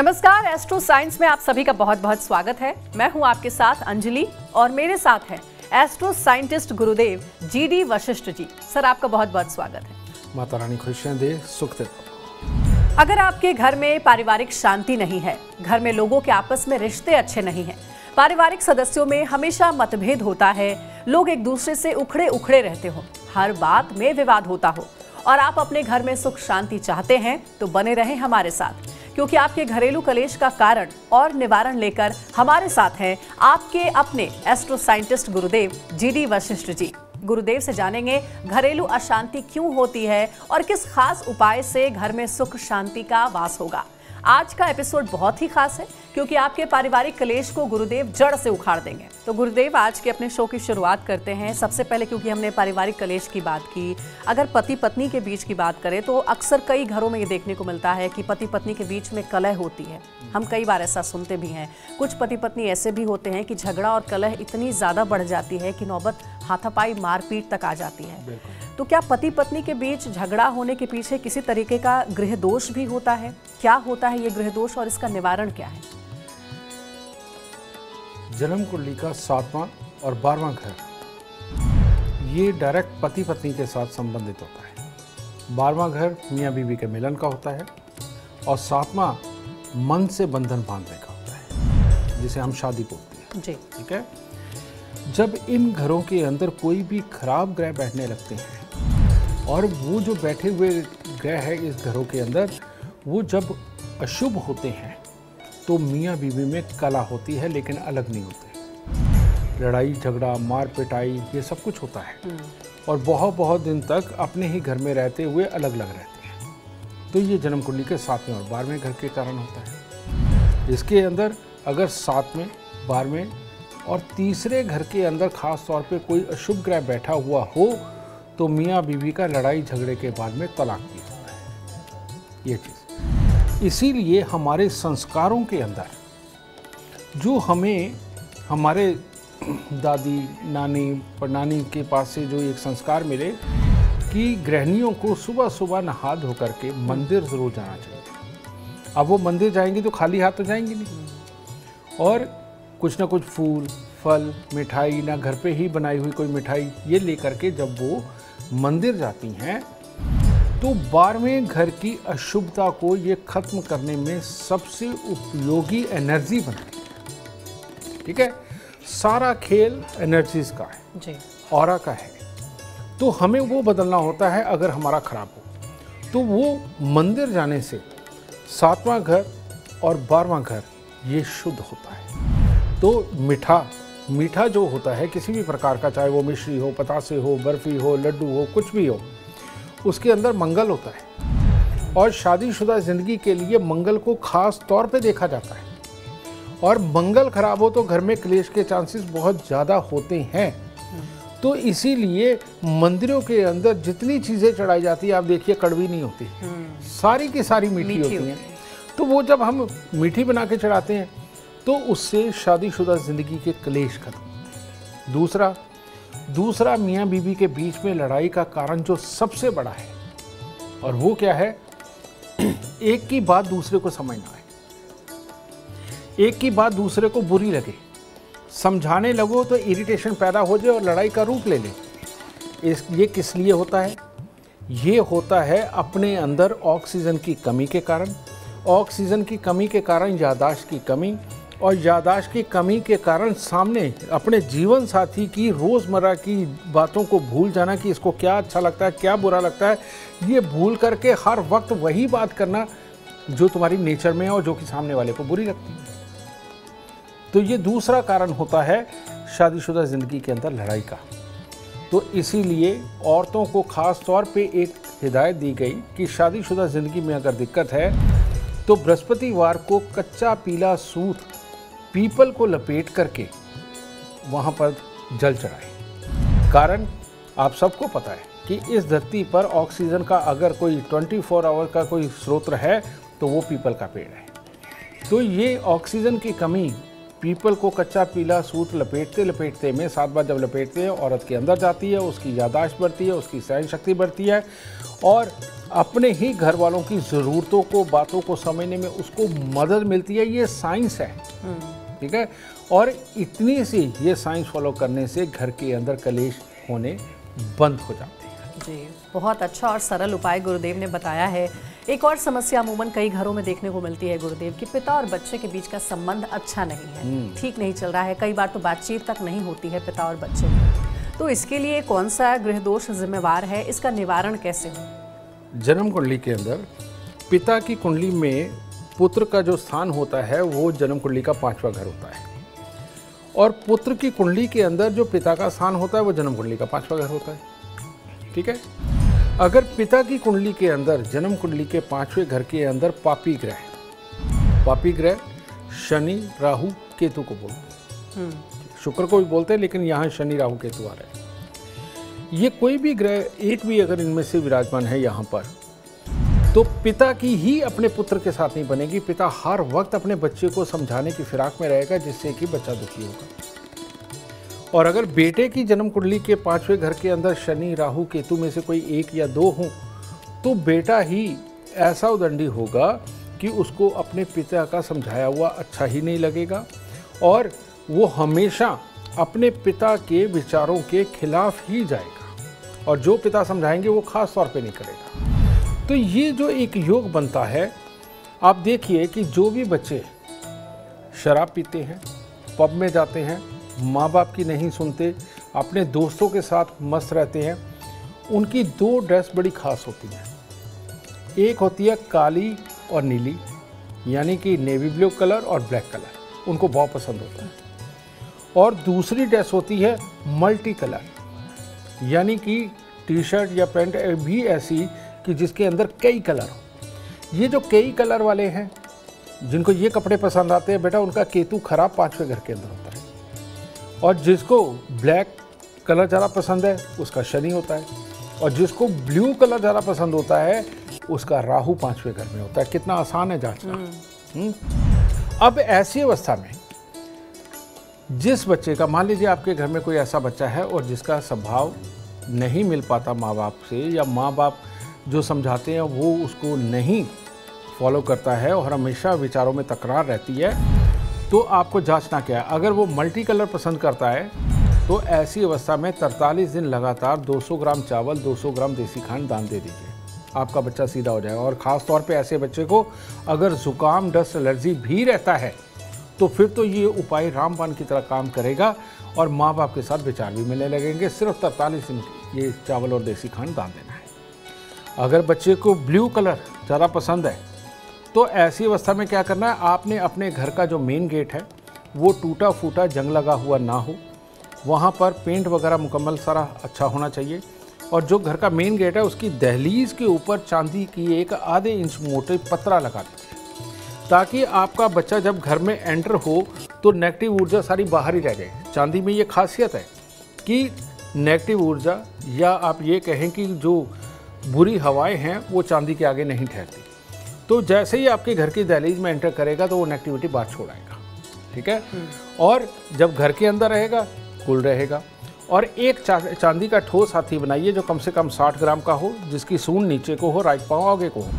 नमस्कार, astro science में आप सभी का बहुत बहुत स्वागत है। मैं हूं आपके साथ अंजलि और मेरे साथ हैं एस्ट्रो साइंटिस्ट गुरुदेव जीडी वशिष्ठ जी। सर, आपका बहुत बहुत स्वागत है। माता रानी खुशियां दे, सुख दे। अगर आपके घर में पारिवारिक शांति नहीं है, घर में लोगों के आपस में रिश्ते अच्छे नहीं हैं, पारिवारिक सदस्यों में हमेशा मतभेद होता है, लोग एक दूसरे से उखड़े उखड़े रहते हो, हर बात में विवाद होता हो और आप अपने घर में सुख शांति चाहते हैं, तो बने रहें हमारे साथ, क्योंकि आपके घरेलू कलेश का कारण और निवारण लेकर हमारे साथ हैं आपके अपने एस्ट्रो साइंटिस्ट गुरुदेव जीडी वशिष्ठ जी। गुरुदेव से जानेंगे घरेलू अशांति क्यों होती है और किस खास उपाय से घर में सुख शांति का वास होगा। आज का एपिसोड बहुत ही खास है क्योंकि आपके पारिवारिक कलेश को गुरुदेव जड़ से उखाड़ देंगे। तो गुरुदेव, आज के अपने शो की शुरुआत करते हैं। सबसे पहले, क्योंकि हमने पारिवारिक कलेश की बात की, अगर पति पत्नी के बीच की बात करें तो अक्सर कई घरों में ये देखने को मिलता है कि पति पत्नी के बीच में कलह होती है। हम कई बार ऐसा सुनते भी हैं। कुछ पति पत्नी ऐसे भी होते हैं कि झगड़ा और कलह इतनी ज़्यादा बढ़ जाती है कि नौबत हाथापाई मारपीट तक आ जाती है। तो क्या पति पत्नी के बीच झगड़ा होने के पीछे किसी तरीके का गृह दोष भी होता है? क्या होता है ये गृह दोष और इसका निवारण क्या है? जन्म कुंडली का 7वां और 12वां घर, ये डायरेक्ट पति पत्नी के साथ संबंधित होता है। 12वां घर मियाँ बीवी के मिलन का होता है और 7वां मन से बंधन बांधने का होता है, जिसे हम शादी बोलते हैं। जी, ठीक है। जब इन घरों के अंदर कोई भी खराब ग्रह बैठने लगते हैं और वो जो बैठे हुए ग्रह है इस घरों के अंदर, वो जब अशुभ होते हैं तो मियाँ बीवी में कला होती है, लेकिन अलग नहीं होते। लड़ाई झगड़ा मार पिटाई ये सब कुछ होता है और बहुत बहुत दिन तक अपने ही घर में रहते हुए अलग अलग रहते हैं। तो ये जन्म कुंडली के 7वें और 12वें घर के कारण होता है। इसके अंदर अगर 7वें 12वें और तीसरे घर के अंदर खास तौर पे कोई अशुभ ग्रह बैठा हुआ हो तो मियाँ बीवी का लड़ाई झगड़े के बाद में तलाक भी होता है। ये चीज़ इसीलिए हमारे संस्कारों के अंदर जो हमें हमारे दादी नानी परनानी के पास से जो एक संस्कार मिले कि गृहिणियों को सुबह सुबह नहा धो करके मंदिर ज़रूर जाना चाहिए। अब वो मंदिर जाएंगी तो खाली हाथ तो जाएंगी नहीं, और कुछ ना कुछ फूल फल मिठाई, ना घर पे ही बनाई हुई कोई मिठाई, ये लेकर के जब वो मंदिर जाती हैं तो 12वें घर की अशुभता को ये खत्म करने में सबसे उपयोगी एनर्जी बनती है। ठीक है। सारा खेल एनर्जीज का है जी, ऑरा का है। तो हमें वो बदलना होता है अगर हमारा खराब हो। तो वो मंदिर जाने से 7वां घर और 12वां घर ये शुद्ध होता है। तो मीठा जो होता है किसी भी प्रकार का, चाहे वो मिश्री हो, पतासे हो, बर्फी हो, लड्डू हो, कुछ भी हो, उसके अंदर मंगल होता है और शादीशुदा ज़िंदगी के लिए मंगल को खास तौर पे देखा जाता है। और मंगल खराब हो तो घर में क्लेश के चांसेस बहुत ज़्यादा होते हैं। तो इसीलिए मंदिरों के अंदर जितनी चीज़ें चढ़ाई जाती है, आप देखिए कड़वी नहीं होती, सारी की सारी मीठी होती हैं। तो वो जब हम मीठी बना के चढ़ाते हैं तो उससे शादीशुदा ज़िंदगी के क्लेश खत्म। दूसरा मियाँ बीवी के बीच में लड़ाई का कारण जो सबसे बड़ा है, और वो क्या है, एक की बात दूसरे को समझ ना आए, एक की बात दूसरे को बुरी लगे, समझाने लगो तो इरिटेशन पैदा हो जाए और लड़ाई का रूप ले ले। ये किस लिए होता है? ये होता है अपने अंदर ऑक्सीजन की कमी के कारण। ऑक्सीजन की कमी के कारण याददाश्त की कमी, और याददाश्त की कमी के कारण सामने अपने जीवन साथी की रोज़मर्रा की बातों को भूल जाना कि इसको क्या अच्छा लगता है क्या बुरा लगता है, ये भूल करके हर वक्त वही बात करना जो तुम्हारी नेचर में है और जो कि सामने वाले को बुरी लगती है। तो ये दूसरा कारण होता है शादीशुदा ज़िंदगी के अंदर लड़ाई का। तो इसीलिए औरतों को ख़ास तौर पे एक हिदायत दी गई कि शादीशुदा ज़िंदगी में अगर दिक्कत है तो बृहस्पतिवार को कच्चा पीला सूत पीपल को लपेट करके वहाँ पर जल चढ़ाएं। कारण आप सबको पता है कि इस धरती पर ऑक्सीजन का अगर कोई 24 आवर का कोई स्रोत है तो वो पीपल का पेड़ है। तो ये ऑक्सीजन की कमी पीपल को कच्चा पीला सूत लपेटते लपेटते में 7 बार जब लपेटते हैं, औरत के अंदर जाती है, उसकी याददाश्त बढ़ती है, उसकी सहन शक्ति बढ़ती है और अपने ही घर वालों की ज़रूरतों को, बातों को समझने में उसको मदद मिलती है। ये साइंस है, ठीक है। और इतनी सी ये साइंस फॉलो करने से घर के अंदर कलेश होने बंद हो जाते हैं। जी, बहुत अच्छा और सरल उपाय गुरुदेव ने बताया है। एक और समस्या अमूमन कई घरों में देखने को मिलती है गुरुदेव कि पिता और बच्चे के बीच का संबंध अच्छा नहीं है, ठीक नहीं चल रहा है। कई बार तो बातचीत तक नहीं होती है पिता और बच्चे में। तो इसके लिए कौन सा गृह दोष जिम्मेवार है, इसका निवारण कैसे हो? जन्म कुंडली के अंदर पिता की कुंडली में पुत्र का जो स्थान होता है वो जन्म कुंडली का 5वां घर होता है, और पुत्र की कुंडली के अंदर जो पिता का स्थान होता है वो जन्म कुंडली का 5वां घर होता है, ठीक है। अगर पिता की कुंडली के अंदर जन्म कुंडली के 5वें घर के अंदर पापी ग्रह शनि, राहु, केतु को बोलते हैं, शुक्र को भी बोलते हैं, लेकिन यहाँ शनि, राहु, केतु आ रहे हैं। ये कोई भी ग्रह एक भी अगर इनमें से विराजमान है यहाँ पर, तो पिता की ही अपने पुत्र के साथ नहीं बनेगी। पिता हर वक्त अपने बच्चे को समझाने की फिराक में रहेगा, जिससे कि बच्चा दुखी होगा। और अगर बेटे की जन्म कुंडली के 5वें घर के अंदर शनि, राहु, केतु में से कोई एक या दो हों, तो बेटा ही ऐसा उदंडी होगा कि उसको अपने पिता का समझाया हुआ अच्छा ही नहीं लगेगा, और वो हमेशा अपने पिता के विचारों के खिलाफ ही जाएगा, और जो पिता समझाएंगे वो खास तौर पे नहीं करेगा। तो ये जो एक योग बनता है, आप देखिए कि जो भी बच्चे शराब पीते हैं, पब में जाते हैं, माँ बाप की नहीं सुनते, अपने दोस्तों के साथ मस्त रहते हैं, उनकी 2 ड्रेस बड़ी खास होती हैं। एक होती है काली और नीली, यानी कि नेवी ब्लू कलर और ब्लैक कलर, उनको बहुत पसंद होता है। और दूसरी ड्रेस होती है मल्टी कलर, यानी कि टी शर्ट या पैंट भी ऐसी कि जिसके अंदर कई कलर हो। ये जो कई कलर वाले हैं, जिनको ये कपड़े पसंद आते हैं, बेटा उनका केतु खराब 5वें घर के अंदर होता है। और जिसको ब्लैक कलर ज़्यादा पसंद है उसका शनि होता है, और जिसको ब्लू कलर ज़्यादा पसंद होता है उसका राहु 5वें घर में होता है। कितना आसान है जांचना। अब ऐसी अवस्था में जिस बच्चे का, मान लीजिए आपके घर में कोई ऐसा बच्चा है और जिसका स्वभाव नहीं मिल पाता माँ बाप से, या माँ बाप जो समझाते हैं वो उसको नहीं फॉलो करता है और हमेशा विचारों में तकरार रहती है, तो आपको जांचना क्या है। अगर वो मल्टी कलर पसंद करता है तो ऐसी अवस्था में 43 दिन लगातार 200 ग्राम चावल, 200 ग्राम देसी खांड दान दे दीजिए, आपका बच्चा सीधा हो जाएगा। और ख़ास तौर पे ऐसे बच्चे को अगर ज़ुकाम, डस्ट, एलर्जी भी रहता है तो फिर तो ये उपाय रामबाण की तरह काम करेगा, और माँ बाप के साथ विचार भी मिलने लगेंगे। सिर्फ 43 दिन ये चावल और देसी खांड दान देना है। अगर बच्चे को ब्लू कलर ज़्यादा पसंद है तो ऐसी अवस्था में क्या करना है, आपने अपने घर का जो मेन गेट है वो टूटा फूटा, जंग लगा हुआ ना हो, वहाँ पर पेंट वगैरह मुकम्मल सारा अच्छा होना चाहिए। और जो घर का मेन गेट है उसकी दहलीज के ऊपर चांदी की एक आधे इंच मोटे पतरा लगा दीजिए, ताकि आपका बच्चा जब घर में एंटर हो तो नेगेटिव ऊर्जा सारी बाहर ही रह जाए। चांदी में ये खासियत है कि नेगेटिव ऊर्जा, या आप ये कहें कि जो बुरी हवाएं हैं वो चांदी के आगे नहीं ठहरती। तो जैसे ही आपके घर की दहलीज में एंटर करेगा तो वो नेगेटिविटी बाहर छोड़ाएगा, ठीक है। और जब घर के अंदर रहेगा कूल रहेगा। और एक चांदी का ठोस हाथी बनाइए जो कम से कम 60 ग्राम का हो, जिसकी सूंड नीचे को हो, राइट पाँव आगे को हो,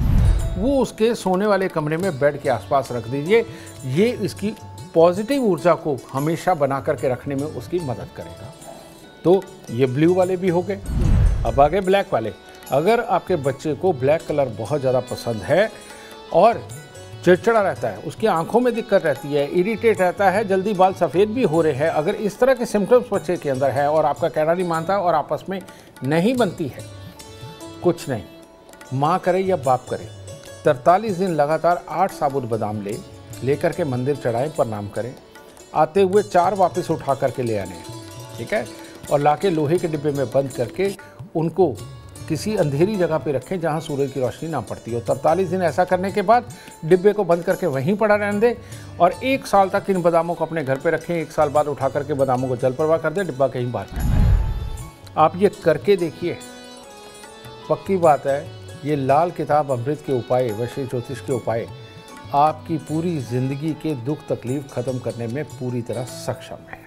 वो उसके सोने वाले कमरे में बेड के आसपास रख दीजिए। ये इसकी पॉजिटिव ऊर्जा को हमेशा बना करके रखने में उसकी मदद करेगा। तो ये ब्लू वाले भी हो गए। अब आगे ब्लैक वाले। अगर आपके बच्चे को ब्लैक कलर बहुत ज़्यादा पसंद है और चिड़चिड़ा रहता है, उसकी आंखों में दिक्कत रहती है, इरिटेट रहता है, जल्दी बाल सफ़ेद भी हो रहे हैं, अगर इस तरह के सिम्टम्स बच्चे के अंदर है और आपका कहना नहीं मानता और आपस में नहीं बनती है, कुछ नहीं, माँ करे या बाप करे, 43 दिन लगातार 8 साबुत बादाम लेकर के मंदिर चढ़ाएं, प्रणाम करें, आते हुए 4 वापस उठा करके ले आने, ठीक है, और लाके लोहे के डिब्बे में बंद करके उनको किसी अंधेरी जगह पे रखें जहां सूरज की रोशनी ना पड़ती हो। 43 दिन ऐसा करने के बाद डिब्बे को बंद करके वहीं पड़ा रहने दें और 1 साल तक इन बादामों को अपने घर पे रखें। 1 साल बाद उठा करके बादामों को जल प्रवाह कर दें, डिब्बा कहीं बाहर फेंक दें। आप ये करके देखिए, पक्की बात है, ये लाल किताब अमृत के उपाय, वशीय ज्योतिष के उपाय आपकी पूरी ज़िंदगी के दुख तकलीफ ख़त्म करने में पूरी तरह सक्षम है।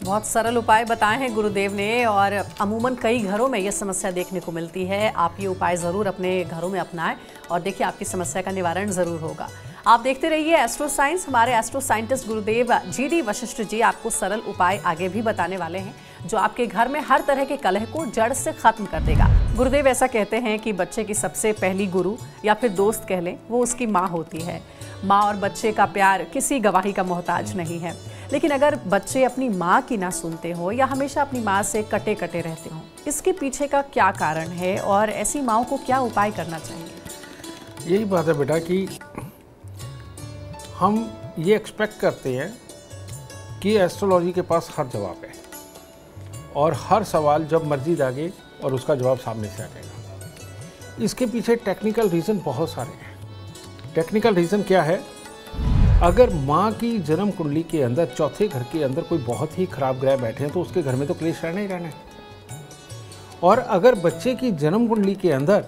बहुत सरल उपाय बताए हैं गुरुदेव ने और अमूमन कई घरों में ये समस्या देखने को मिलती है। आप ये उपाय ज़रूर अपने घरों में अपनाएं और देखिए आपकी समस्या का निवारण ज़रूर होगा। आप देखते रहिए एस्ट्रो साइंस। हमारे एस्ट्रो साइंटिस्ट गुरुदेव GD वशिष्ठ जी आपको सरल उपाय आगे भी बताने वाले हैं जो आपके घर में हर तरह के कलह को जड़ से खत्म कर देगा। गुरुदेव ऐसा कहते हैं कि बच्चे की सबसे पहली गुरु या फिर दोस्त कह लें, वो उसकी माँ होती है। माँ और बच्चे का प्यार किसी गवाही का मोहताज नहीं है। लेकिन अगर बच्चे अपनी माँ की ना सुनते हो या हमेशा अपनी माँ से कटे कटे रहते हो, इसके पीछे का क्या कारण है और ऐसी माँओं को क्या उपाय करना चाहिए? यही बात है बेटा कि हम ये एक्सपेक्ट करते हैं कि एस्ट्रोलॉजी के पास हर जवाब है और हर सवाल जब मर्जी दागे और उसका जवाब सामने से आ जाएगा। इसके पीछे टेक्निकल रीज़न बहुत सारे हैं। टेक्निकल रीज़न क्या है? अगर माँ की जन्म कुंडली के अंदर चौथे घर के अंदर कोई बहुत ही खराब ग्रह बैठे हैं तो उसके घर में तो क्लेश रहना ही रहना है। और अगर बच्चे की जन्म कुंडली के अंदर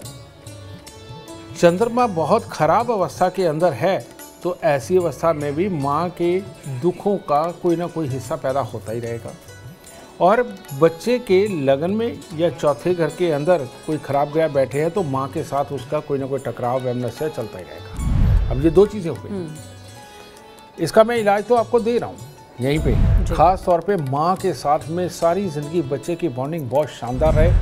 चंद्रमा बहुत खराब अवस्था के अंदर है तो ऐसी अवस्था में भी माँ के दुखों का कोई ना कोई हिस्सा पैदा होता ही रहेगा। और बच्चे के लगन में या चौथे घर के अंदर कोई खराब ग्रह बैठे हैं तो माँ के साथ उसका कोई ना कोई टकराव वैमनस्य चलता ही रहेगा। अब ये दो चीज़ें हो गई। इसका मैं इलाज तो आपको दे रहा हूँ यहीं पे। खास तौर पे माँ के साथ में सारी ज़िंदगी बच्चे की बॉन्डिंग बहुत शानदार रहे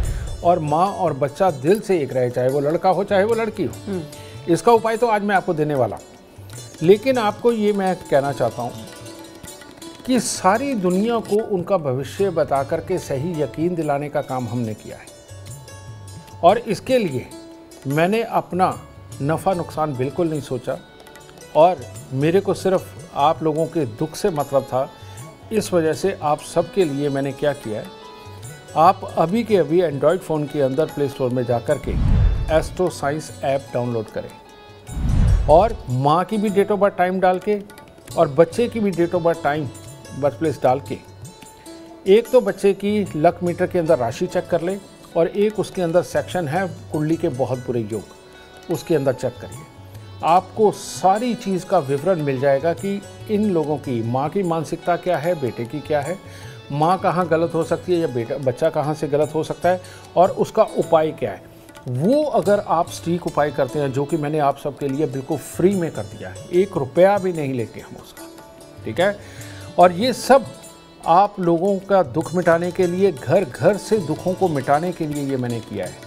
और माँ और बच्चा दिल से एक रहे, चाहे वो लड़का हो चाहे वो लड़की हो। इसका उपाय तो आज मैं आपको देने वाला हूँ। लेकिन आपको ये मैं कहना चाहता हूँ कि सारी दुनिया को उनका भविष्य बता करके सही यकीन दिलाने का काम हमने किया है और इसके लिए मैंने अपना नफ़ा नुकसान बिल्कुल नहीं सोचा और मेरे को सिर्फ आप लोगों के दुख से मतलब था। इस वजह से आप सबके लिए मैंने क्या किया है, आप अभी के अभी एंड्रॉयड फ़ोन के अंदर प्ले स्टोर में जा कर के एस्ट्रो साइंस ऐप डाउनलोड करें और माँ की भी डेट ऑफ बर्थ टाइम डाल के और बच्चे की भी date of birth time birth place डाल के एक तो बच्चे की लक मीटर के अंदर राशि चेक कर ले और एक उसके अंदर सेक्शन है कुंडली के बहुत बुरे योग, उसके अंदर चेक करिए। आपको सारी चीज़ का विवरण मिल जाएगा कि इन लोगों की माँ की मानसिकता क्या है, बेटे की क्या है, माँ कहाँ गलत हो सकती है या बच्चा कहाँ से गलत हो सकता है और उसका उपाय क्या है। वो अगर आप सटीक उपाय करते हैं जो कि मैंने आप सबके लिए बिल्कुल फ्री में कर दिया है, 1 रुपया भी नहीं लेते हम उसका, ठीक है। और ये सब आप लोगों का दुख मिटाने के लिए, घर घर से दुखों को मिटाने के लिए ये मैंने किया है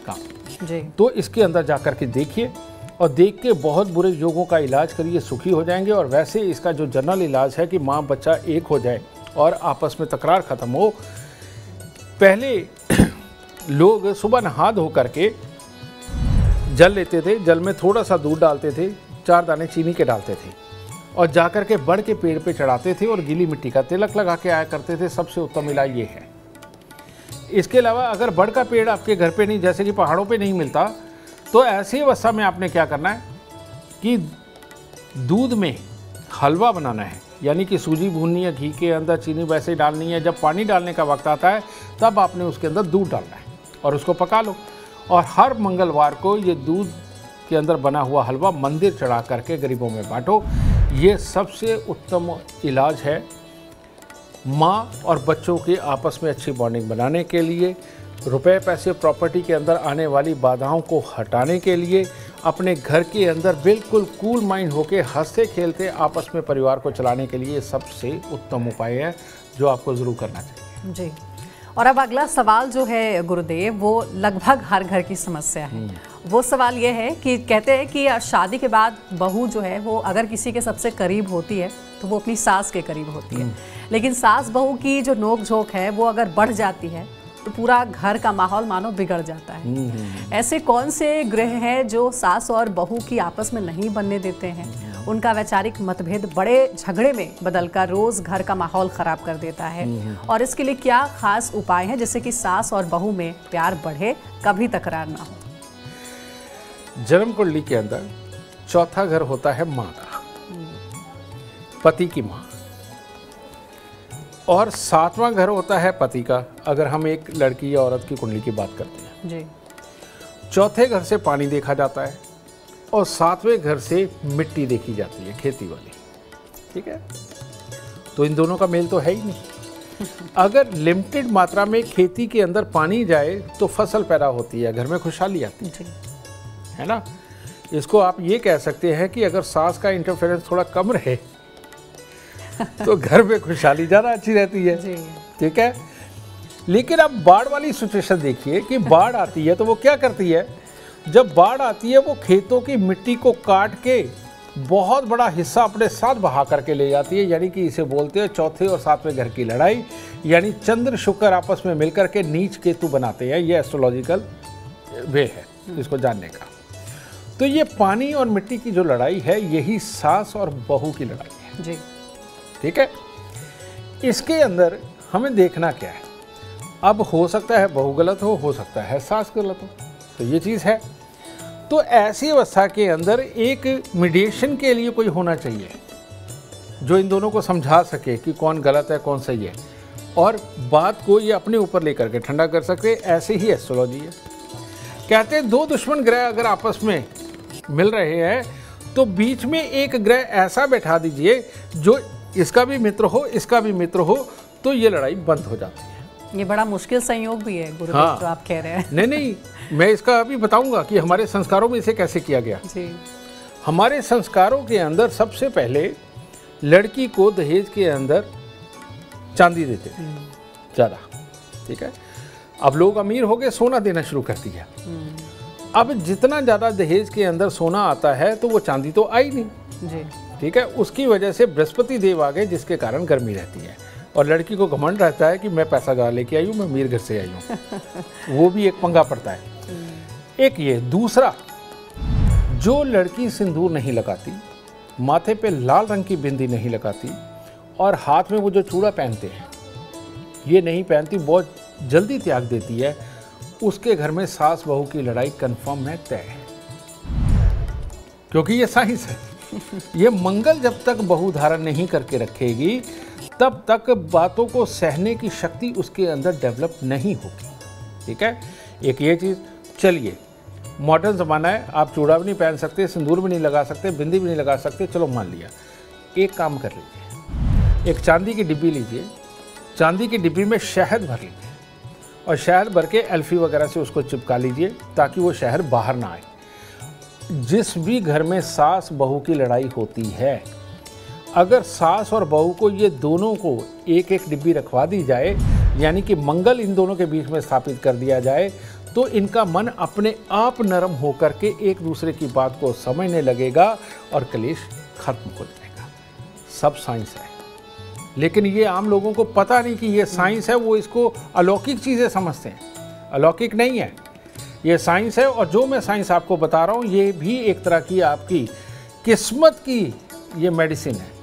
काम जी। तो इसके अंदर जाकर के देखिए और देख के बहुत बुरे योगों का इलाज करिए, सुखी हो जाएंगे। और वैसे इसका जो जनरल इलाज है कि माँ बच्चा एक हो जाए और आपस में तकरार ख़त्म हो। पहले लोग सुबह नहा धो करके जल लेते थे, जल में थोड़ा सा दूध डालते थे, 4 दाने चीनी के डालते थे और जाकर के बड़ के पेड़ पे चढ़ाते थे और गीली मिट्टी का तिलक लगा के आया करते थे। सबसे उत्तम इलाज ये है। इसके अलावा अगर बड़ का पेड़ आपके घर पे नहीं, जैसे कि पहाड़ों पे नहीं मिलता, तो ऐसी अवस्था में आपने क्या करना है कि दूध में हलवा बनाना है, यानी कि सूजी भूननी है, घी के अंदर चीनी वैसे ही डालनी है। जब पानी डालने का वक्त आता है तब आपने उसके अंदर दूध डालना है और उसको पका लो। और हर मंगलवार को ये दूध के अंदर बना हुआ हलवा मंदिर चढ़ा करके गरीबों में बांटो। ये सबसे उत्तम इलाज है माँ और बच्चों के आपस में अच्छी बॉन्डिंग बनाने के लिए, रुपए पैसे प्रॉपर्टी के अंदर आने वाली बाधाओं को हटाने के लिए, अपने घर के अंदर बिल्कुल कूल माइंड होके हंसते खेलते आपस में परिवार को चलाने के लिए सबसे उत्तम उपाय है जो आपको ज़रूर करना चाहिए जी। और अब अगला सवाल जो है गुरुदेव, वो लगभग हर घर की समस्या है। वो सवाल ये है कि कहते हैं कि शादी के बाद बहू जो है वो अगर किसी के सबसे करीब होती है तो वो अपनी सास के करीब होती है, लेकिन सास बहू की जो नोक झोंक है वो अगर बढ़ जाती है तो पूरा घर का माहौल मानो बिगड़ जाता है। ऐसे कौन से ग्रह हैं जो सास और बहू की आपस में नहीं बनने देते हैं? उनका वैचारिक मतभेद बड़े झगड़े में बदलकर रोज घर का माहौल खराब कर देता है और इसके लिए क्या खास उपाय हैं जिससे कि सास और बहू में प्यार बढ़े, कभी तकरार ना हो? जन्म कुंडली के अंदर चौथा घर होता है माँ का, पति की माँ, और 7वां घर होता है पति का, अगर हम एक लड़की या औरत की कुंडली की बात करते हैं जी। चौथे घर से पानी देखा जाता है और 7वें घर से मिट्टी देखी जाती है, खेती वाली, ठीक है। तो इन दोनों का मेल तो है ही नहीं। अगर लिमिटेड मात्रा में खेती के अंदर पानी जाए तो फसल पैदा होती है, घर में खुशहाली आती है ना। इसको आप ये कह सकते हैं कि अगर सास का इंटरफेरेंस थोड़ा कम रहे तो घर में खुशहाली ज़्यादा अच्छी रहती है, ठीक है। लेकिन अब बाढ़ वाली सिचुएशन देखिए कि बाढ़ आती है तो वो क्या करती है, जब बाढ़ आती है वो खेतों की मिट्टी को काट के बहुत बड़ा हिस्सा अपने साथ बहा करके ले जाती है, यानी कि इसे बोलते हैं चौथे और सातवें घर की लड़ाई, यानी चंद्र शुक्र आपस में मिलकर के नीच केतु बनाते हैं। ये एस्ट्रोलॉजिकल वे है इसको जानने का। तो ये पानी और मिट्टी की जो लड़ाई है यही सास और बहू की लड़ाई है जी, ठीक है। इसके अंदर हमें देखना क्या है, अब हो सकता है बहू गलत हो सकता है सास गलत हो, तो ये चीज़ है। तो ऐसी अवस्था के अंदर एक मीडिएशन के लिए कोई होना चाहिए जो इन दोनों को समझा सके कि कौन गलत है कौन सही है, और बात को ये अपने ऊपर लेकर के ठंडा कर सके। ऐसे ही एस्ट्रोलॉजी है। कहते हैं दो दुश्मन ग्रह अगर आपस में मिल रहे हैं तो बीच में एक ग्रह ऐसा बैठा दीजिए जो इसका भी मित्र हो इसका भी मित्र हो, तो ये लड़ाई बंद हो जाती है। ये बड़ा मुश्किल संयोग भी है गुरुदेव, हाँ, जो आप कह रहे हैं। नहीं, मैं इसका अभी बताऊंगा कि हमारे संस्कारों में इसे कैसे किया गया जी। हमारे संस्कारों के अंदर सबसे पहले लड़की को दहेज के अंदर चांदी देते थे ज़्यादा, ठीक है। अब लोग अमीर हो गए, सोना देना शुरू कर दिया। अब जितना ज़्यादा दहेज के अंदर सोना आता है तो वो चांदी तो आई नहीं जी, ठीक है। उसकी वजह से बृहस्पति देव आ गए, जिसके कारण गर्मी रहती है, और लड़की को घमंड रहता है कि मैं पैसा ज़्यादा लेके आई हूँ, मैं अमीर घर से आई हूँ। वो भी एक पंगा पड़ता है। एक ये, दूसरा, जो लड़की सिंदूर नहीं लगाती, माथे पे लाल रंग की बिंदी नहीं लगाती, और हाथ में वो जो चूड़ा पहनते हैं ये नहीं पहनती, बहुत जल्दी त्याग देती है, उसके घर में सास बहू की लड़ाई कंफर्म है, तय है, क्योंकि ये साइंस है। ये मंगल जब तक बहू धारण नहीं करके रखेगी तब तक बातों को सहने की शक्ति उसके अंदर डेवलप नहीं होगी, ठीक है। एक ये चीज़। चलिए, मॉडर्न ज़माना है, आप चूड़ा भी नहीं पहन सकते, सिंदूर भी नहीं लगा सकते, बिंदी भी नहीं लगा सकते, चलो मान लिया। एक काम कर लीजिए, एक चांदी की डिब्बी लीजिए, चांदी की डिब्बी में शहद भर लीजिए, और शहद भर के एल्फी वगैरह से उसको चिपका लीजिए ताकि वो शहद बाहर ना आए। जिस भी घर में सास बहू की लड़ाई होती है, अगर सास और बहू को ये दोनों को एक एक डिब्बी रखवा दी जाए, यानी कि मंगल इन दोनों के बीच में स्थापित कर दिया जाए, तो इनका मन अपने आप नरम होकर के एक दूसरे की बात को समझने लगेगा और कलेश खत्म हो जाएगा। सब साइंस है, लेकिन ये आम लोगों को पता नहीं कि ये साइंस है, वो इसको अलौकिक चीज़ें समझते हैं। अलौकिक नहीं है, ये साइंस है। और जो मैं साइंस आपको बता रहा हूँ ये भी एक तरह की आपकी किस्मत की ये मेडिसिन है।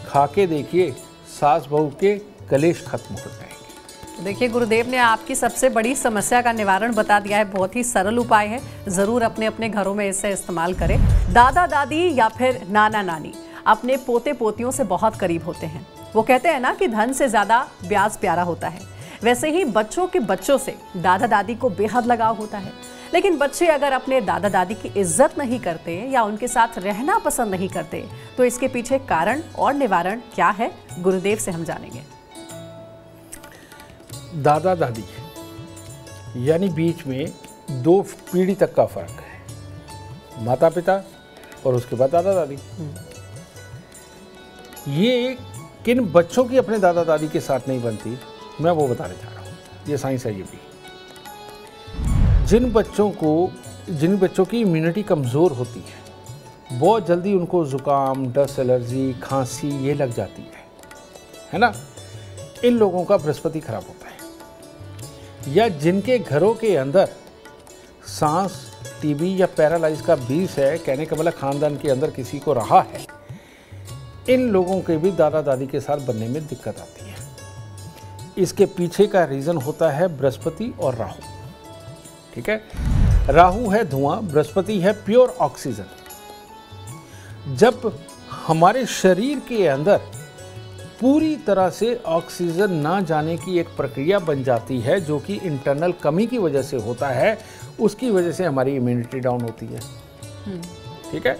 खा के देखिए, सास बहू के कलेश खत्म हो जाएंगे। देखिए, गुरुदेव ने आपकी सबसे बड़ी समस्या का निवारण बता दिया है। बहुत ही सरल उपाय है, ज़रूर अपने अपने घरों में इसे इस्तेमाल करें। दादा दादी या फिर नाना नानी अपने पोते पोतियों से बहुत करीब होते हैं। वो कहते हैं ना कि धन से ज़्यादा ब्याज प्यारा होता है, वैसे ही बच्चों के बच्चों से दादा दादी को बेहद लगाव होता है। लेकिन बच्चे अगर अपने दादा दादी की इज्जत नहीं करते या उनके साथ रहना पसंद नहीं करते, तो इसके पीछे कारण और निवारण क्या है, गुरुदेव से हम जानेंगे। दादा दादी यानी बीच में दो पीढ़ी तक का फर्क है, माता पिता और उसके बाद दादा दादी। ये किन बच्चों की अपने दादा दादी के साथ नहीं बनती, मैं वो बताने जा रहा हूँ। ये साइंस है। ये भी जिन बच्चों की इम्यूनिटी कमज़ोर होती है, बहुत जल्दी उनको ज़ुकाम, डस्ट एलर्जी, खांसी ये लग जाती है ना। इन लोगों का बृहस्पति खराब होता है। या जिनके घरों के अंदर सांस, टीबी या पैरालाइज का बीज है, कहने का मतलब खानदान के अंदर किसी को रहा है, इन लोगों के भी दादा दादी के साथ बनने में दिक्कत आती है। इसके पीछे का रीज़न होता है बृहस्पति और राहु, ठीक है। राहु है धुआं, बृहस्पति है प्योर ऑक्सीजन। जब हमारे शरीर के अंदर पूरी तरह से ऑक्सीजन ना जाने की एक प्रक्रिया बन जाती है, जो कि इंटरनल कमी की वजह से होता है, उसकी वजह से हमारी इम्यूनिटी डाउन होती है, ठीक है।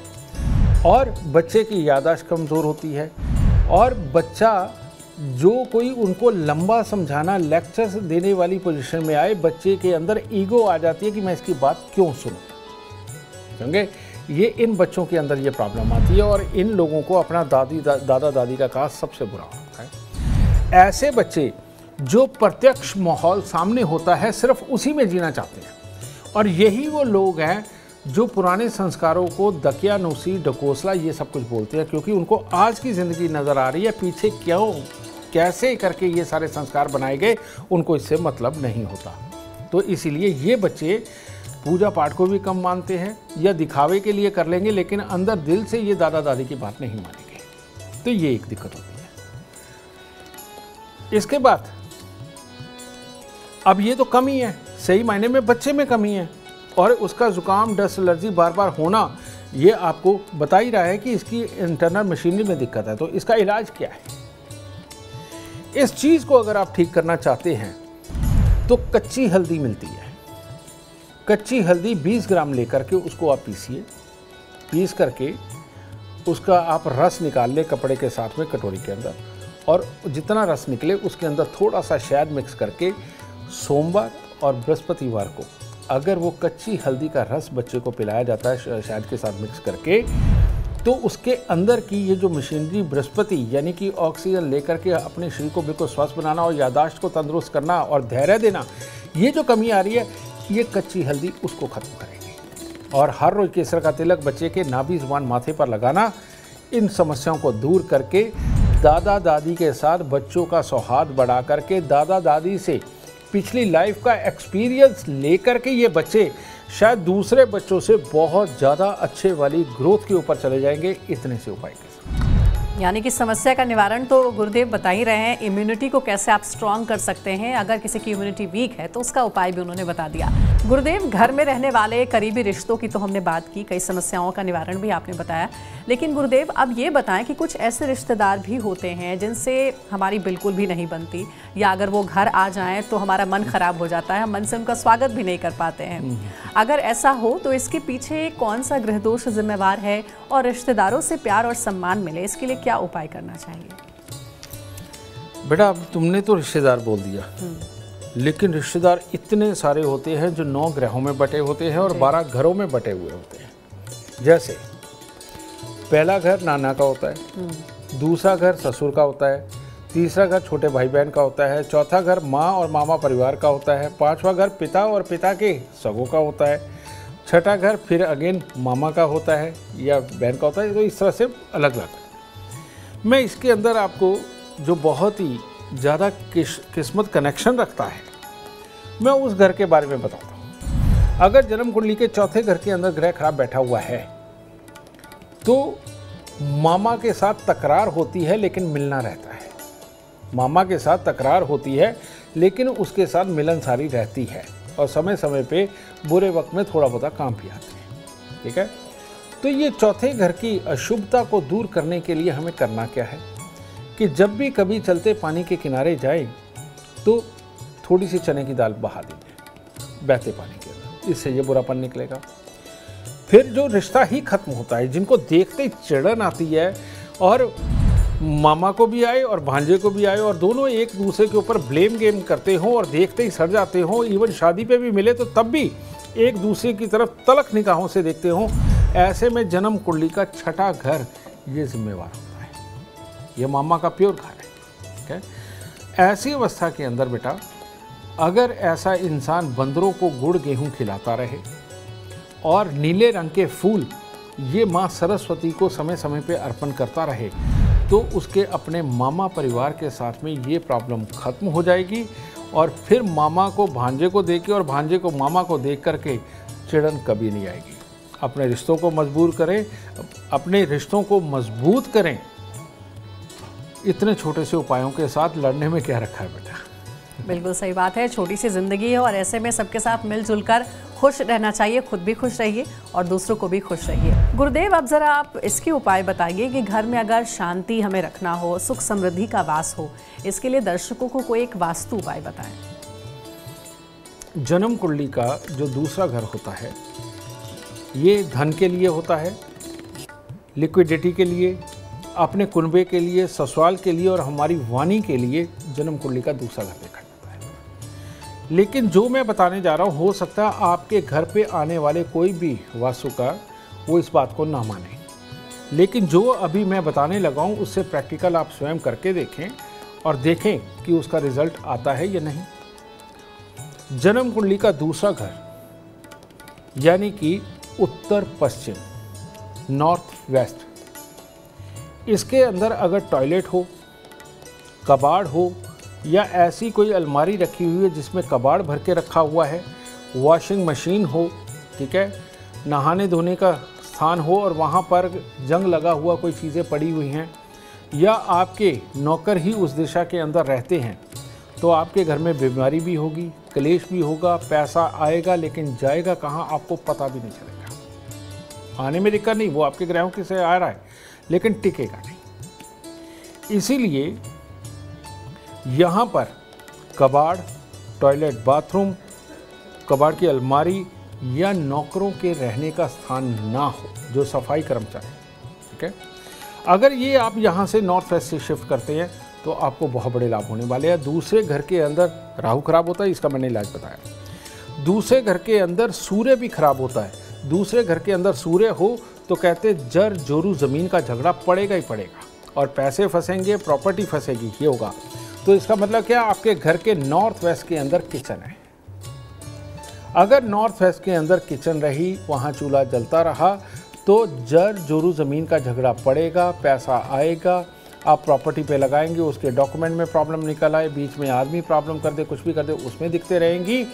और बच्चे की याददाश्त कमज़ोर होती है, और बच्चा जो कोई उनको लंबा समझाना, लेक्चर्स देने वाली पोजीशन में आए, बच्चे के अंदर ईगो आ जाती है कि मैं इसकी बात क्यों सुनूं। क्योंकि ये इन बच्चों के अंदर ये प्रॉब्लम आती है और इन लोगों को अपना दादा दादी का कास्ट सबसे बुरा होता है। ऐसे बच्चे जो प्रत्यक्ष माहौल सामने होता है सिर्फ उसी में जीना चाहते हैं, और यही वो लोग हैं जो पुराने संस्कारों को दकियानूसी, ढकोसला ये सब कुछ बोलते हैं, क्योंकि उनको आज की ज़िंदगी नज़र आ रही है, पीछे क्यों कैसे करके ये सारे संस्कार बनाए गए उनको इससे मतलब नहीं होता। तो इसीलिए ये बच्चे पूजा पाठ को भी कम मानते हैं या दिखावे के लिए कर लेंगे, लेकिन अंदर दिल से ये दादा दादी की बात नहीं मानेंगे। तो ये एक दिक्कत होती है। इसके बाद अब ये तो कमी है, सही मायने में बच्चे में कमी है, और उसका जुकाम, डस्ट एलर्जी बार बार होना ये आपको बता ही रहा है कि इसकी इंटरनल मशीनरी में दिक्कत है। तो इसका इलाज क्या है? इस चीज़ को अगर आप ठीक करना चाहते हैं तो कच्ची हल्दी मिलती है। कच्ची हल्दी 20 ग्राम लेकर के उसको आप पीसिए, पीस करके उसका आप रस निकाल लें कपड़े के साथ में कटोरी के अंदर, और जितना रस निकले उसके अंदर थोड़ा सा शहद मिक्स करके सोमवार और बृहस्पतिवार को अगर वो कच्ची हल्दी का रस बच्चे को पिलाया जाता है शहद के साथ मिक्स करके, तो उसके अंदर की ये जो मशीनरी बृहस्पति यानी कि ऑक्सीजन लेकर के अपने शरीर को बिल्कुल स्वस्थ बनाना और यादाश्त को तंदुरुस्त करना और धैर्य देना, ये जो कमी आ रही है ये कच्ची हल्दी उसको ख़त्म करेगी। और हर रोज़ केसर का तिलक बच्चे के नाभि ज़ुबान माथे पर लगाना इन समस्याओं को दूर करके दादा दादी के साथ बच्चों का सौहार्द बढ़ा करके दादा दादी से पिछली लाइफ का एक्सपीरियंस लेकर के ये बच्चे शायद दूसरे बच्चों से बहुत ज़्यादा अच्छे वाली ग्रोथ के ऊपर चले जाएंगे इतने से उपाय के साथ। यानी कि समस्या का निवारण तो गुरुदेव बता ही रहे हैं, इम्यूनिटी को कैसे आप स्ट्रांग कर सकते हैं, अगर किसी की इम्यूनिटी वीक है तो उसका उपाय भी उन्होंने बता दिया। गुरुदेव, घर में रहने वाले करीबी रिश्तों की तो हमने बात की, कई समस्याओं का निवारण भी आपने बताया, लेकिन गुरुदेव अब ये बताएं कि कुछ ऐसे रिश्तेदार भी होते हैं जिनसे हमारी बिल्कुल भी नहीं बनती, या अगर वो घर आ जाएं तो हमारा मन खराब हो जाता है, हम मन से उनका स्वागत भी नहीं कर पाते हैं। अगर ऐसा हो तो इसके पीछे कौन सा ग्रह दोष जिम्मेवार है, और रिश्तेदारों से प्यार और सम्मान मिले इसके लिए क्या उपाय करना चाहिए? बेटा अब तुमने तो रिश्तेदार बोल दिया, लेकिन रिश्तेदार इतने सारे होते हैं जो 9 ग्रहों में बटे होते हैं और 12 घरों में बटे हुए होते हैं। जैसे पहला घर नाना का होता है, दूसरा घर ससुर का होता है, तीसरा घर छोटे भाई बहन का होता है, चौथा घर माँ और मामा परिवार का होता है, पांचवा घर पिता और पिता के सगों का होता है, छठा घर फिर अगेन मामा का होता है या बहन का होता है। तो इस तरह से अलग अलग। मैं इसके अंदर आपको जो बहुत ही ज़्यादा किस्मत कनेक्शन रखता है मैं उस घर के बारे में बताता हूँ। अगर जन्म कुंडली के चौथे घर के अंदर ग्रह खराब बैठा हुआ है तो मामा के साथ तकरार होती है लेकिन मिलना रहता है। मामा के साथ तकरार होती है लेकिन उसके साथ मिलनसारी रहती है, और समय समय पे बुरे वक्त में थोड़ा बहुत काम भी आते हैं। ठीक है, तो ये चौथे घर की अशुभता को दूर करने के लिए हमें करना क्या है कि जब भी कभी चलते पानी के किनारे जाए तो थोड़ी सी चने की दाल बहा दीजिए बहते पानी के अंदर, इससे ये बुरापन निकलेगा। फिर जो रिश्ता ही खत्म होता है, जिनको देखते ही चिड़न आती है और मामा को भी आए और भांजे को भी आए और दोनों एक दूसरे के ऊपर ब्लेम गेम करते हों और देखते ही सड़ जाते हों, इवन शादी पे भी मिले तो तब भी एक दूसरे की तरफ तलक निगाहों से देखते हों, ऐसे में जन्म कुंडली का छठा घर ये जिम्मेवार होता है। ये मामा का प्योर घर है। ठीक है, ऐसी अवस्था के अंदर बेटा अगर ऐसा इंसान बंदरों को गुड़ गेहूं खिलाता रहे और नीले रंग के फूल ये माँ सरस्वती को समय समय पे अर्पण करता रहे तो उसके अपने मामा परिवार के साथ में ये प्रॉब्लम खत्म हो जाएगी, और फिर मामा को भांजे को देख के और भांजे को मामा को देख करके चिड़न कभी नहीं आएगी। अपने रिश्तों को मजबूत करें, अपने रिश्तों को मजबूत करें। इतने छोटे से उपायों के साथ लड़ने में क्या रखा है बेटा। बिल्कुल सही बात है, छोटी सी जिंदगी है और ऐसे में सबके साथ मिलजुल कर खुश रहना चाहिए, खुद भी खुश रहिए और दूसरों को भी खुश रहिए। गुरुदेव अब जरा आप इसके उपाय बताइए कि घर में अगर शांति हमें रखना हो, सुख समृद्धि का वास हो, इसके लिए दर्शकों को कोई एक वास्तु उपाय बताएं। जन्म कुंडली का जो दूसरा घर होता है ये धन के लिए होता है, लिक्विडिटी के लिए, अपने कुनबे के लिए, ससुराल के लिए और हमारी वाणी के लिए जन्म कुंडली का दूसरा घर देखा जाता है। लेकिन जो मैं बताने जा रहा हूँ, हो सकता है आपके घर पे आने वाले कोई भी वास्तुकार वो इस बात को ना माने, लेकिन जो अभी मैं बताने लगा हूँ उससे प्रैक्टिकल आप स्वयं करके देखें और देखें कि उसका रिजल्ट आता है या नहीं। जन्म कुंडली का दूसरा घर यानी कि उत्तर पश्चिम, नॉर्थ वेस्ट, इसके अंदर अगर टॉयलेट हो, कबाड़ हो या ऐसी कोई अलमारी रखी हुई है जिसमें कबाड़ भर के रखा हुआ है, वॉशिंग मशीन हो, ठीक है, नहाने धोने का स्थान हो और वहाँ पर जंग लगा हुआ कोई चीज़ें पड़ी हुई हैं, या आपके नौकर ही उस दिशा के अंदर रहते हैं, तो आपके घर में बीमारी भी होगी, क्लेश भी होगा, पैसा आएगा लेकिन जाएगा कहाँ आपको पता भी नहीं चलेगा। आने में दिक्कत नहीं, वो आपके ग्रहों के से आ रहा है लेकिन टिकेगा नहीं। इसीलिए यहाँ पर कबाड़, टॉयलेट, बाथरूम, कबाड़ की अलमारी या नौकरों के रहने का स्थान ना हो, जो सफाई कर्मचारी, ठीक है। अगर ये आप यहाँ से नॉर्थ वेस्ट से शिफ्ट करते हैं तो आपको बहुत बड़े लाभ होने वाले हैं। दूसरे घर के अंदर राहु खराब होता है, इसका मैंने इलाज बताया। दूसरे घर के अंदर सूर्य भी खराब होता है। दूसरे घर के अंदर सूर्य हो तो कहते जर जोरू ज़मीन का झगड़ा पड़ेगा ही पड़ेगा और पैसे फंसेंगे, प्रॉपर्टी फंसेगी, ये होगा। तो इसका मतलब क्या, आपके घर के नॉर्थ वेस्ट के अंदर किचन है। अगर नॉर्थ वेस्ट के अंदर किचन रही, वहाँ चूल्हा जलता रहा, तो जर जोरू ज़मीन का झगड़ा पड़ेगा, पैसा आएगा, आप प्रॉपर्टी पे लगाएंगे, उसके डॉक्यूमेंट में प्रॉब्लम निकल आए, बीच में आदमी प्रॉब्लम कर दे, कुछ भी कर दे, उसमें दिखते रहेंगी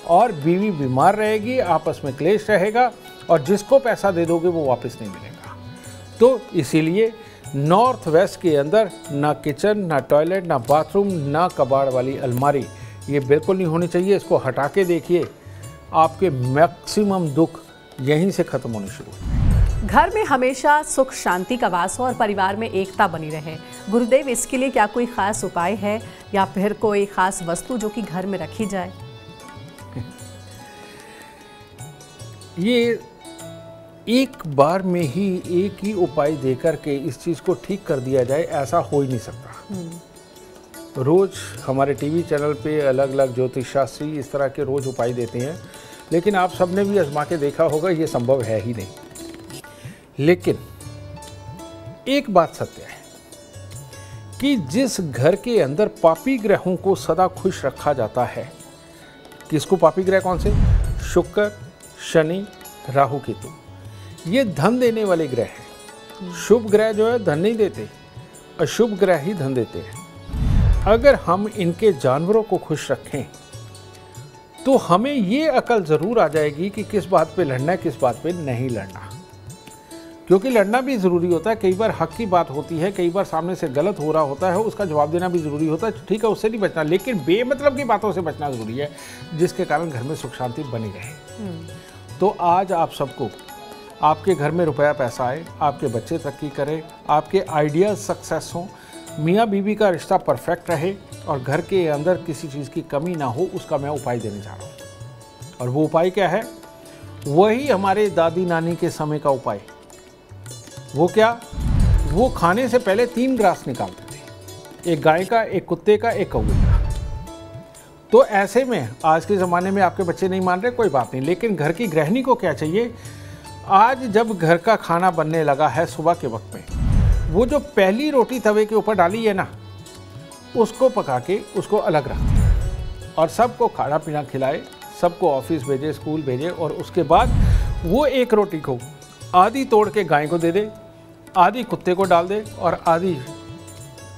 और बीवी बीमार रहेगी, आपस में क्लेश रहेगा और जिसको पैसा दे दोगे वो वापस नहीं मिलेगा। तो इसीलिए नॉर्थ वेस्ट के अंदर ना किचन, ना टॉयलेट, ना बाथरूम, ना कबाड़ वाली अलमारी, ये बिल्कुल नहीं होनी चाहिए। इसको हटा के देखिए, आपके मैक्सिमम दुख यहीं से खत्म होने शुरू हो। घर में हमेशा सुख शांति का वास हो और परिवार में एकता बनी रहे, गुरुदेव इसके लिए क्या कोई खास उपाय है या फिर कोई खास वस्तु जो कि घर में रखी जाए? ये एक बार में ही एक ही उपाय देकर के इस चीज़ को ठीक कर दिया जाए, ऐसा हो ही नहीं सकता। रोज़ हमारे टीवी चैनल पे अलग अलग ज्योतिष शास्त्री इस तरह के रोज़ उपाय देते हैं, लेकिन आप सबने भी आजमा के देखा होगा ये संभव है ही नहीं। लेकिन एक बात सत्य है कि जिस घर के अंदर पापी ग्रहों को सदा खुश रखा जाता है, किसको पापी ग्रह कौन से? शुक्र, शनि, राहु, केतु, ये धन देने वाले ग्रह हैं। शुभ ग्रह जो है धन नहीं देते, अशुभ ग्रह ही धन देते हैं। अगर हम इनके जानवरों को खुश रखें तो हमें ये अकल ज़रूर आ जाएगी कि किस बात पे लड़ना है, किस बात पे नहीं लड़ना, क्योंकि लड़ना भी ज़रूरी होता है। कई बार हक की बात होती है, कई बार सामने से गलत हो रहा होता है, उसका जवाब देना भी ज़रूरी होता है, ठीक है, उससे नहीं बचना, लेकिन बेमतलब की बातों से बचना ज़रूरी है, जिसके कारण घर में सुख शांति बनी रहे। तो आज आप सबको, आपके घर में रुपया पैसा आए, आपके बच्चे तरक्की करें, आपके आइडियाज़ सक्सेस हों, मियाँ बीवी का रिश्ता परफेक्ट रहे और घर के अंदर किसी चीज़ की कमी ना हो, उसका मैं उपाय देने जा रहा हूँ। और वो उपाय क्या है? वही हमारे दादी नानी के समय का उपाय। वो क्या? वो खाने से पहले 3 ग्रास निकालते थे, एक गाय का, एक कुत्ते का, एक कौवे का। तो ऐसे में आज के ज़माने में आपके बच्चे नहीं मान रहे, कोई बात नहीं, लेकिन घर की गृहिणी को क्या चाहिए? आज जब घर का खाना बनने लगा है सुबह के वक्त में, वो जो पहली रोटी तवे के ऊपर डाली है ना, उसको पका के उसको अलग रख दें और सबको खाना पीना खिलाए, सबको ऑफिस भेजे, स्कूल भेजे, और उसके बाद वो एक रोटी को आधी तोड़ के गाय को दे दे, आधी कुत्ते को डाल दे और आधी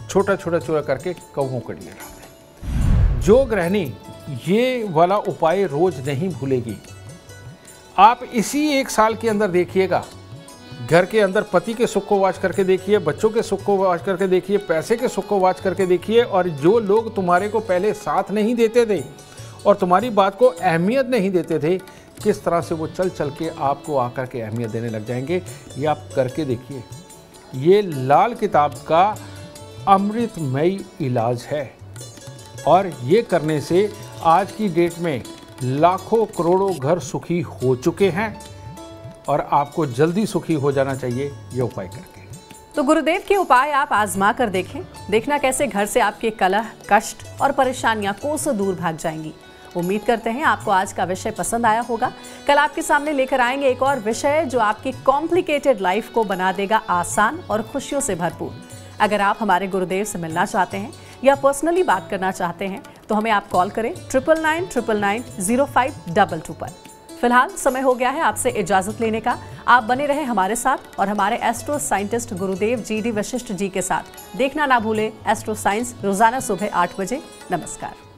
छोटा छोटा चूरा करके कौवों के लिए डाल दे। जो गृहिणी ये वाला उपाय रोज नहीं भूलेगी, आप इसी 1 साल के अंदर देखिएगा, घर के अंदर पति के सुख को वाच करके देखिए, बच्चों के सुख को वाच करके देखिए, पैसे के सुख को वाच करके देखिए, और जो लोग तुम्हारे को पहले साथ नहीं देते थे और तुम्हारी बात को अहमियत नहीं देते थे, किस तरह से वो चल चल के आपको आकर के अहमियत देने लग जाएंगे। ये आप करके देखिए। ये लाल किताब का अमृतमयी इलाज है और ये करने से आज की डेट में लाखों करोड़ों घर सुखी हो चुके हैं और आपको जल्दी सुखी हो जाना चाहिए ये उपाय करके। तो गुरुदेव के उपाय आप आजमा कर देखें, देखना कैसे घर से आपके कलह, कष्ट और परेशानियां कोसों दूर भाग जाएंगी। उम्मीद करते हैं आपको आज का विषय पसंद आया होगा। कल आपके सामने लेकर आएंगे एक और विषय जो आपकी कॉम्प्लिकेटेड लाइफ को बना देगा आसान और खुशियों से भरपूर। अगर आप हमारे गुरुदेव से मिलना चाहते हैं या पर्सनली बात करना चाहते हैं तो हमें आप कॉल करें 9999990522 पर। फिलहाल समय हो गया है आपसे इजाजत लेने का। आप बने रहे हमारे साथ और हमारे एस्ट्रो साइंटिस्ट गुरुदेव GD वशिष्ठ जी के साथ। देखना ना भूले एस्ट्रो साइंस रोजाना सुबह 8 बजे। नमस्कार।